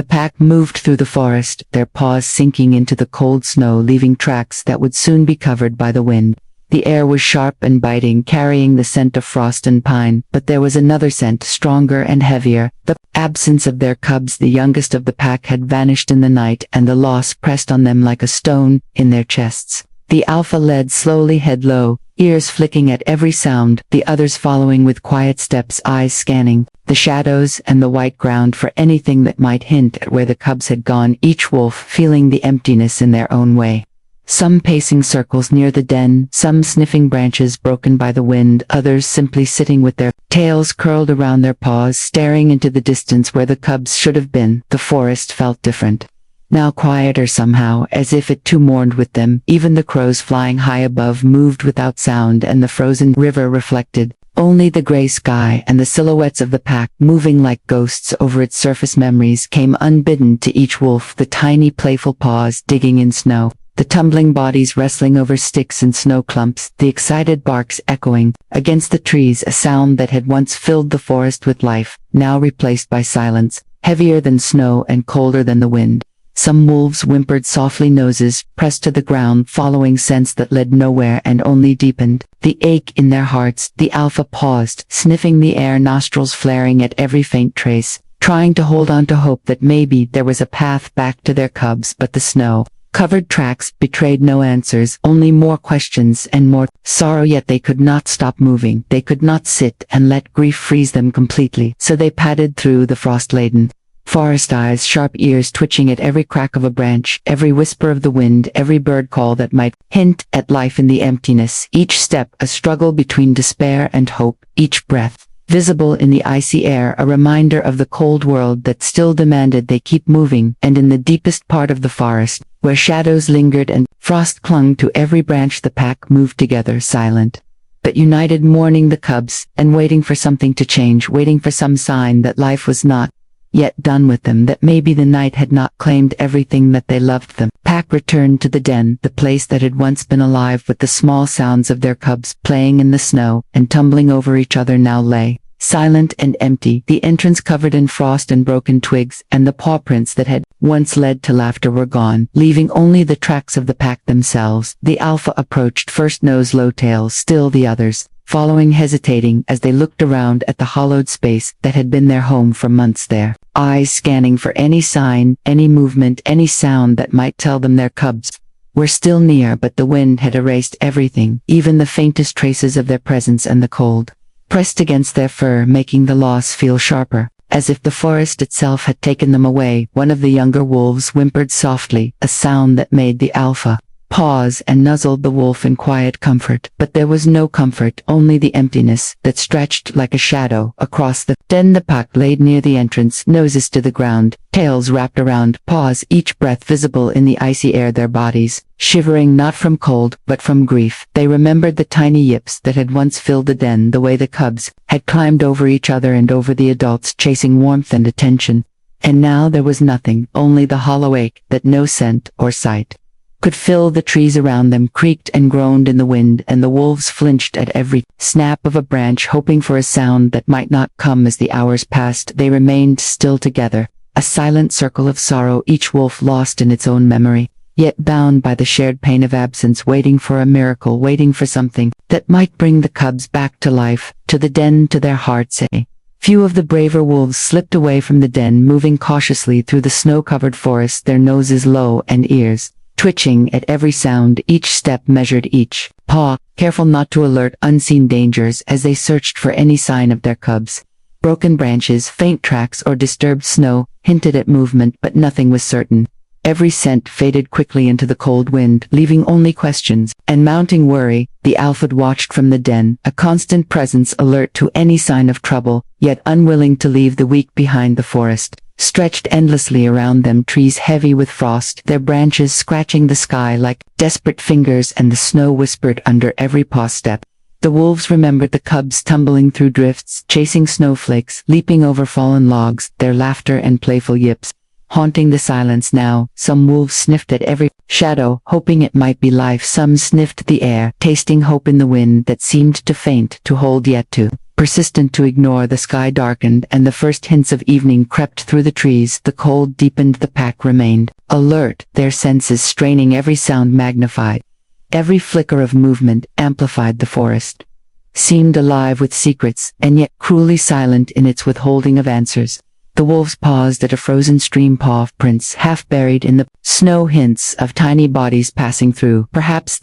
The pack moved through the forest, their paws sinking into the cold snow, leaving tracks that would soon be covered by the wind. The air was sharp and biting, carrying the scent of frost and pine, but there was another scent, stronger and heavier, the absence of their cubs. The youngest of the pack had vanished in the night, and the loss pressed on them like a stone in their chests. The alpha led slowly, head low, ears flicking at every sound, the others following with quiet steps, eyes scanning the shadows and the white ground for anything that might hint at where the cubs had gone, each wolf feeling the emptiness in their own way. Some pacing circles near the den, some sniffing branches broken by the wind, others simply sitting with their tails curled around their paws, staring into the distance where the cubs should have been. The forest felt different. Now quieter somehow, as if it too mourned with them. Even the crows flying high above moved without sound, and the frozen river reflected only the gray sky, and the silhouettes of the pack, moving like ghosts over its surface. Memories came unbidden to each wolf, the tiny playful paws digging in snow, the tumbling bodies wrestling over sticks and snow clumps, the excited barks echoing against the trees, a sound that had once filled the forest with life, now replaced by silence, heavier than snow and colder than the wind. Some wolves whimpered softly, noses pressed to the ground, following scents that led nowhere and only deepened the ache in their hearts. The alpha paused, sniffing the air, nostrils flaring at every faint trace, trying to hold on to hope that maybe there was a path back to their cubs. But the snow-covered tracks betrayed no answers, only more questions and more sorrow. Yet they could not stop moving. They could not sit and let grief freeze them completely. So they padded through the frost-laden forest, eyes sharp, ears twitching at every crack of a branch, every whisper of the wind, every bird call that might hint at life in the emptiness. Each step a struggle between despair and hope, each breath visible in the icy air, a reminder of the cold world that still demanded they keep moving. And in the deepest part of the forest, where shadows lingered and frost clung to every branch, the pack moved together, silent but united, mourning the cubs and waiting for something to change, waiting for some sign that life was not yet done with them, that maybe the night had not claimed everything that they loved. The pack returned to the den, the place that had once been alive with the small sounds of their cubs playing in the snow and tumbling over each other. Now lay silent and empty, the entrance covered in frost and broken twigs, and the paw prints that had once led to laughter were gone, leaving only the tracks of the pack themselves. The alpha approached first, nose low, tail still, the others following, hesitating as they looked around at the hollowed space that had been their home for months, their eyes scanning for any sign, any movement, any sound that might tell them their cubs were still near. But the wind had erased everything, even the faintest traces of their presence, and the cold pressed against their fur, making the loss feel sharper, as if the forest itself had taken them away. One of the younger wolves whimpered softly, a sound that made the alpha pause and nuzzled the wolf in quiet comfort. But there was no comfort, only the emptiness that stretched like a shadow across the den. The pack laid near the entrance, noses to the ground, tails wrapped around paws, each breath visible in the icy air, their bodies shivering not from cold but from grief. They remembered the tiny yips that had once filled the den, the way the cubs had climbed over each other and over the adults, chasing warmth and attention. And now there was nothing, only the hollow ache that no scent or sight could fill. The trees around them creaked and groaned in the wind, and the wolves flinched at every snap of a branch, hoping for a sound that might not come. As the hours passed, they remained still together, a silent circle of sorrow, each wolf lost in its own memory, yet bound by the shared pain of absence, waiting for a miracle, waiting for something that might bring the cubs back to life, to the den, to their hearts. A few of the braver wolves slipped away from the den, moving cautiously through the snow-covered forest, their noses low and ears twitching at every sound. Each step measured, each paw careful not to alert unseen dangers, as they searched for any sign of their cubs. Broken branches, faint tracks, or disturbed snow hinted at movement, but nothing was certain. Every scent faded quickly into the cold wind, leaving only questions and mounting worry. The alpha watched from the den, a constant presence, alert to any sign of trouble, yet unwilling to leave the weak behind. The forest stretched endlessly around them, trees heavy with frost, their branches scratching the sky like desperate fingers, and the snow whispered under every paw step. The wolves remembered the cubs tumbling through drifts, chasing snowflakes, leaping over fallen logs, their laughter and playful yips haunting the silence now. Some wolves sniffed at every shadow, hoping it might be life. Some sniffed the air, tasting hope in the wind that seemed to faint, to hold yet to Persistent to ignore, the sky darkened and the first hints of evening crept through the trees. The cold deepened, the pack remained alert, their senses straining, every sound magnified. Every flicker of movement amplified. The forest seemed alive with secrets, and yet cruelly silent in its withholding of answers. The wolves paused at a frozen stream, paw prints half buried in the snow, hints of tiny bodies passing through. Perhaps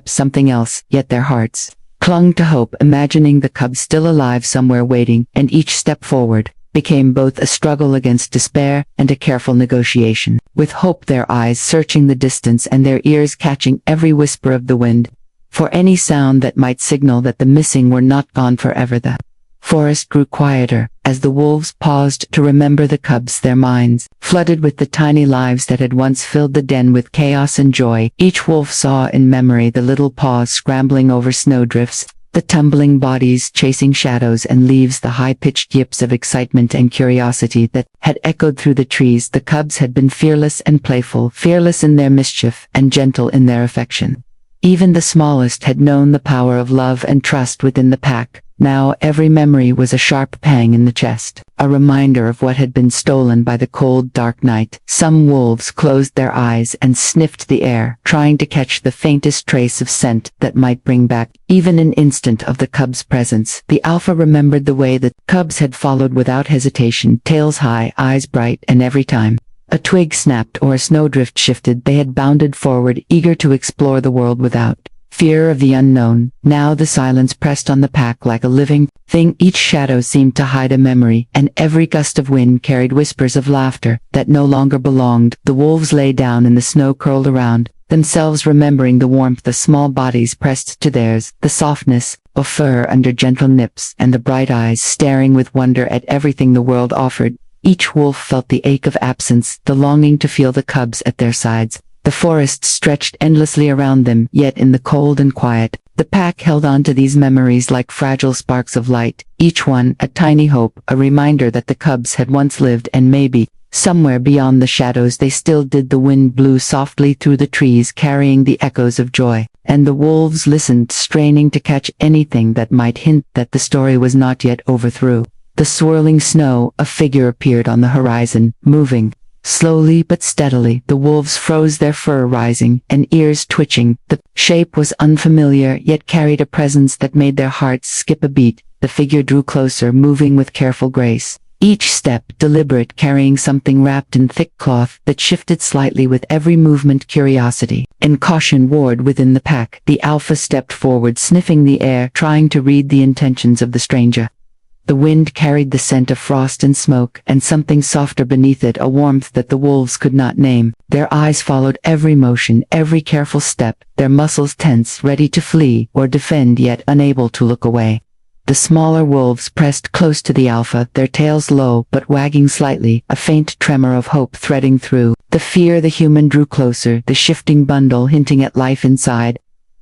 something else, yet their hearts clung to hope, imagining the cubs still alive somewhere waiting, and each step forward became both a struggle against despair and a careful negotiation. With hope, their eyes searching the distance and their ears catching every whisper of the wind, for any sound that might signal that the missing were not gone forever. The forest grew quieter as the wolves paused to remember the cubs, their minds flooded with the tiny lives that had once filled the den with chaos and joy. Each wolf saw in memory the little paws scrambling over snowdrifts, the tumbling bodies chasing shadows and leaves, the high-pitched yips of excitement and curiosity that had echoed through the trees. The cubs had been fearless and playful, fearless in their mischief and gentle in their affection. Even the smallest had known the power of love and trust within the pack. Now every memory was a sharp pang in the chest, a reminder of what had been stolen by the cold, dark night. Some wolves closed their eyes and sniffed the air, trying to catch the faintest trace of scent that might bring back even an instant of the cubs' presence. The alpha remembered the way the cubs had followed without hesitation, tails high, eyes bright, and every time a twig snapped or a snowdrift shifted, they had bounded forward, eager to explore the world without fear of the unknown. Now the silence pressed on the pack like a living thing. Each shadow seemed to hide a memory, and every gust of wind carried whispers of laughter that no longer belonged. The wolves lay down in the snow, curled around themselves, remembering the warmth, the small bodies pressed to theirs, the softness of fur under gentle nips, and the bright eyes staring with wonder at everything the world offered. Each wolf felt the ache of absence, the longing to feel the cubs at their sides. The forest stretched endlessly around them, yet in the cold and quiet, the pack held on to these memories like fragile sparks of light, each one a tiny hope, a reminder that the cubs had once lived, and maybe, somewhere beyond the shadows, they still did. The wind blew softly through the trees, carrying the echoes of joy, and the wolves listened, straining to catch anything that might hint that the story was not yet over. Through the swirling snow, a figure appeared on the horizon, moving slowly but steadily. The wolves froze, their fur rising and ears twitching. The shape was unfamiliar, yet carried a presence that made their hearts skip a beat. The figure drew closer, moving with careful grace, each step deliberate, carrying something wrapped in thick cloth that shifted slightly with every movement. Curiosity and caution warred within the pack. The alpha stepped forward, sniffing the air, trying to read the intentions of the stranger. The wind carried the scent of frost and smoke, and something softer beneath it, a warmth that the wolves could not name. Their eyes followed every motion, every careful step, their muscles tense, ready to flee or defend, yet unable to look away. The smaller wolves pressed close to the alpha, their tails low but wagging slightly, a faint tremor of hope threading through the fear. The human drew closer, the shifting bundle hinting at life inside.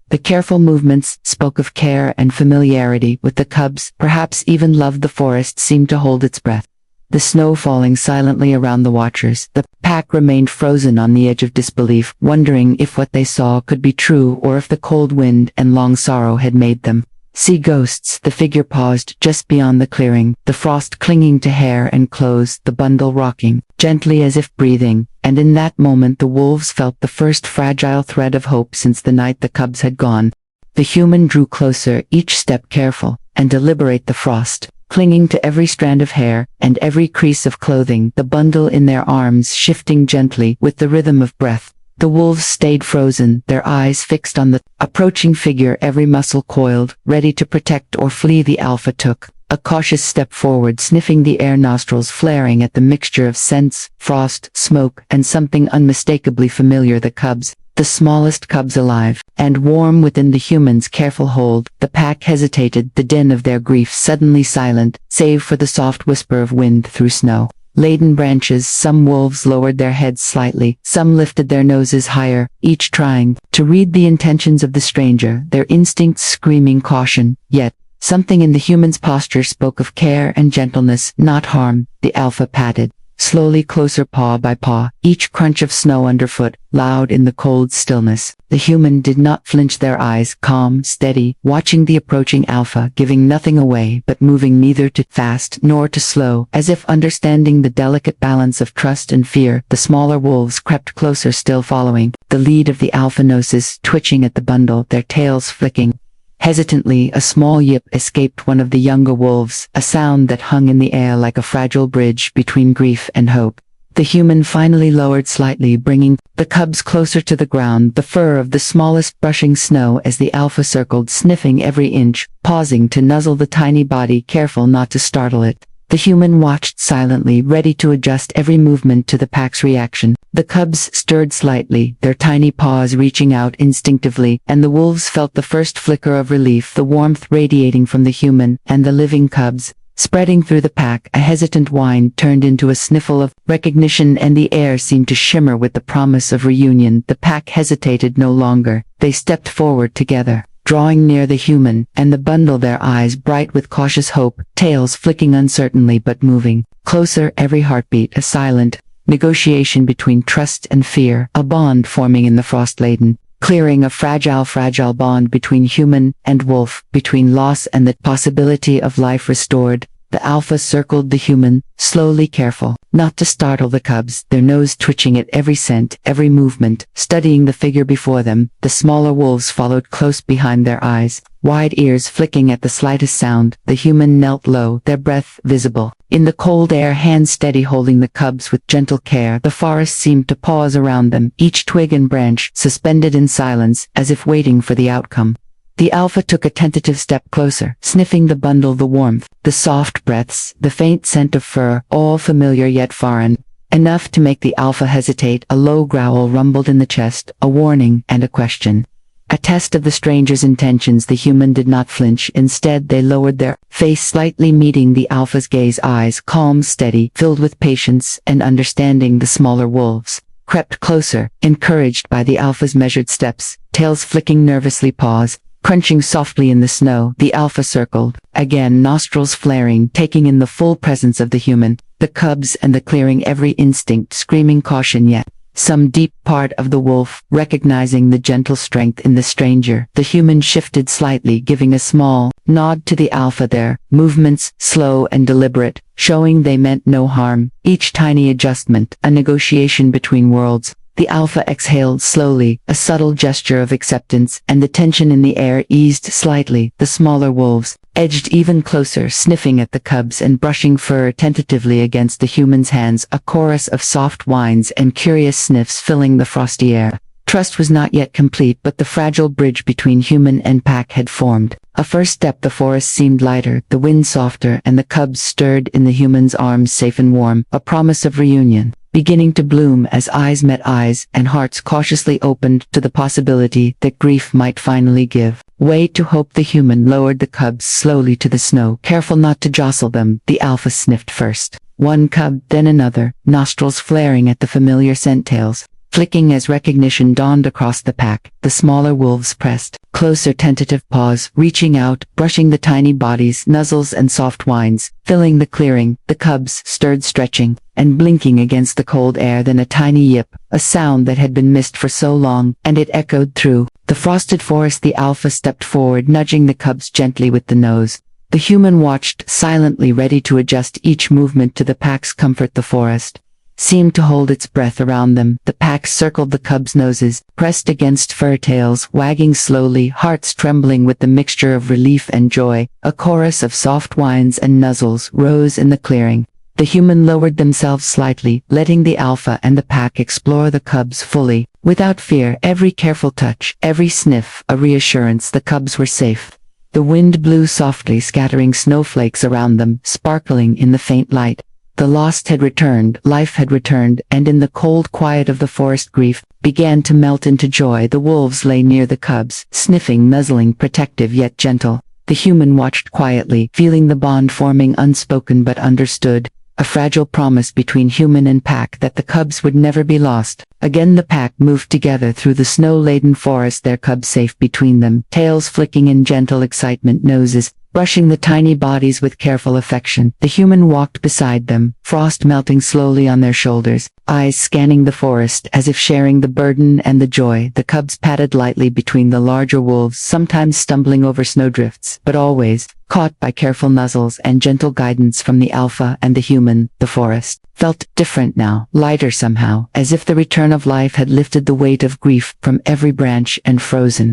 The careful movements spoke of care and familiarity with the cubs, perhaps even loved. The forest seemed to hold its breath, the snow falling silently around the watchers. The pack remained frozen on the edge of disbelief, wondering if what they saw could be true, or if the cold wind and long sorrow had made them see ghosts. The figure paused just beyond the clearing, the frost clinging to hair and clothes, the bundle rocking gently as if breathing, and in that moment the wolves felt the first fragile thread of hope since the night the cubs had gone. The human drew closer, each step careful and deliberate, the frost clinging to every strand of hair and every crease of clothing, the bundle in their arms shifting gently with the rhythm of breath. The wolves stayed frozen, their eyes fixed on the approaching figure, every muscle coiled, ready to protect or flee. The alpha took a cautious step forward, sniffing the air, nostrils flaring at the mixture of scents, frost, smoke, and something unmistakably familiar. The cubs, the smallest cubs alive, and warm within the human's careful hold. The pack hesitated, the din of their grief suddenly silent, save for the soft whisper of wind through snow-laden branches. Some wolves lowered their heads slightly, some lifted their noses higher, each trying to read the intentions of the stranger, their instincts screaming caution, yet something in the human's posture spoke of care and gentleness, not harm. The alpha patted slowly closer paw by paw, each crunch of snow underfoot, loud in the cold stillness. The human did not flinch, their eyes calm, steady, watching the approaching alpha, giving nothing away but moving neither too fast nor too slow, as if understanding the delicate balance of trust and fear. The smaller wolves crept closer, still following the lead of the alpha, noses twitching at the bundle, their tails flicking. Hesitantly, a small yip escaped one of the younger wolves, a sound that hung in the air like a fragile bridge between grief and hope. The human finally lowered slightly, bringing the cubs closer to the ground, the fur of the smallest brushing snow as the alpha circled, sniffing every inch, pausing to nuzzle the tiny body, careful not to startle it. The human watched silently, ready to adjust every movement to the pack's reaction. The cubs stirred slightly, their tiny paws reaching out instinctively, and the wolves felt the first flicker of relief, the warmth radiating from the human and the living cubs. Spreading through the pack, a hesitant whine turned into a sniffle of recognition, and the air seemed to shimmer with the promise of reunion. The pack hesitated no longer. They stepped forward together, drawing near the human and the bundle, their eyes bright with cautious hope, tails flicking uncertainly but moving closer, every heartbeat a silent negotiation between trust and fear, a bond forming in the Frost-Laden, clearing a fragile bond between human and wolf, between loss and the possibility of life restored. The alpha circled the human, slowly, careful not to startle the cubs, their nose twitching at every scent, every movement, studying the figure before them. The smaller wolves followed close behind, their eyes wide, ears flicking at the slightest sound. The human knelt low, their breath visible in the cold air, hands steady holding the cubs with gentle care. The forest seemed to pause around them, each twig and branch suspended in silence, as if waiting for the outcome. The alpha took a tentative step closer, sniffing the bundle, the warmth, the soft breaths, the faint scent of fur, all familiar yet foreign. Enough to make the alpha hesitate. A low growl rumbled in the chest, a warning and a question. A test of the stranger's intentions. The human did not flinch. Instead, they lowered their face slightly, meeting the alpha's gaze, eyes calm, steady, filled with patience and understanding. The smaller wolves crept closer, encouraged by the alpha's measured steps, tails flicking nervously, paws crunching softly in the snow. The alpha circled again, nostrils flaring, taking in the full presence of the human, the cubs and the clearing, every instinct screaming caution, yet some deep part of the wolf recognizing the gentle strength in the stranger. The human shifted slightly, giving a small nod to the alpha, their movements slow and deliberate, showing they meant no harm. Each tiny adjustment, a negotiation between worlds. The alpha exhaled slowly, a subtle gesture of acceptance, and the tension in the air eased slightly. The smaller wolves edged even closer, sniffing at the cubs and brushing fur tentatively against the human's hands, a chorus of soft whines and curious sniffs filling the frosty air. Trust was not yet complete, but the fragile bridge between human and pack had formed. A first step. The forest seemed lighter, the wind softer, and the cubs stirred in the human's arms, safe and warm, a promise of reunion beginning to bloom as eyes met eyes and hearts cautiously opened to the possibility that grief might finally give way to hope. The human lowered the cubs slowly to the snow, careful not to jostle them. The alpha sniffed first, one cub, then another, nostrils flaring at the familiar scent, tails flicking as recognition dawned across the pack. The smaller wolves pressed closer, tentative paws reaching out, brushing the tiny bodies, nuzzles and soft whines filling the clearing. The cubs stirred, stretching and blinking against the cold air, then a tiny yip, a sound that had been missed for so long, and it echoed through the frosted forest. The alpha stepped forward, nudging the cubs gently with the nose. The human watched silently, ready to adjust each movement to the pack's comfort. The forest seemed to hold its breath around them. The pack circled the cubs' noses, pressed against fur, tails wagging slowly, hearts trembling with the mixture of relief and joy. A chorus of soft whines and nuzzles rose in the clearing. The human lowered themselves slightly, letting the alpha and the pack explore the cubs fully, without fear. Every careful touch, every sniff, a reassurance the cubs were safe. The wind blew softly, scattering snowflakes around them, sparkling in the faint light. The lost had returned, life had returned, and in the cold quiet of the forest, grief began to melt into joy. The wolves lay near the cubs, sniffing, nuzzling, protective yet gentle. The human watched quietly, feeling the bond forming, unspoken but understood. A fragile promise between human and pack that the cubs would never be lost. Again the pack moved together through the snow-laden forest, their cubs safe between them, tails flicking in gentle excitement, noses brushing the tiny bodies with careful affection. The human walked beside them, frost melting slowly on their shoulders, eyes scanning the forest as if sharing the burden and the joy. The cubs padded lightly between the larger wolves, sometimes stumbling over snowdrifts, but always caught by careful nuzzles and gentle guidance from the alpha and the human. The forest felt different now, lighter somehow, as if the return of life had lifted the weight of grief from every branch and frozen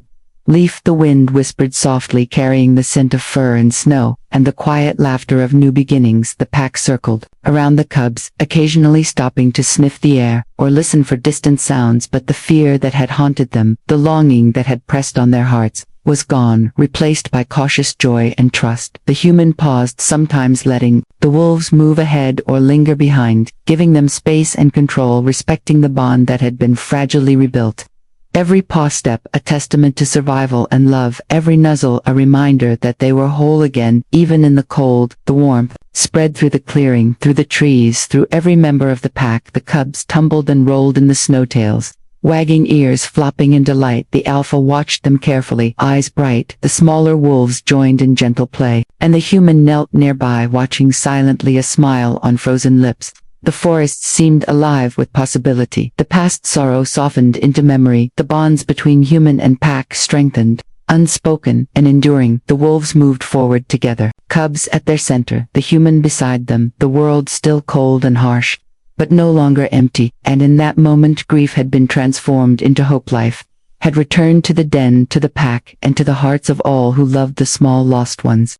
leaf. The wind whispered softly, carrying the scent of fur and snow, and the quiet laughter of new beginnings. The pack circled around the cubs, occasionally stopping to sniff the air or listen for distant sounds, but the fear that had haunted them, the longing that had pressed on their hearts, was gone, replaced by cautious joy and trust. The human paused, sometimes letting the wolves move ahead or linger behind, giving them space and control, respecting the bond that had been fragilely rebuilt. Every paw step a testament to survival and love, every nuzzle a reminder that they were whole again. Even in the cold, the warmth spread through the clearing, through the trees, through every member of the pack. The cubs tumbled and rolled in the snowtails, wagging ears, flopping in delight. The alpha watched them carefully, eyes bright. The smaller wolves joined in gentle play, and the human knelt nearby, watching silently, a smile on frozen lips. The forest seemed alive with possibility. The past sorrow softened into memory. The bonds between human and pack strengthened, unspoken and enduring. The wolves moved forward together, cubs at their center, the human beside them, the world still cold and harsh, but no longer empty. And in that moment, grief had been transformed into hope. Life had returned to the den, to the pack, and to the hearts of all who loved the small lost ones.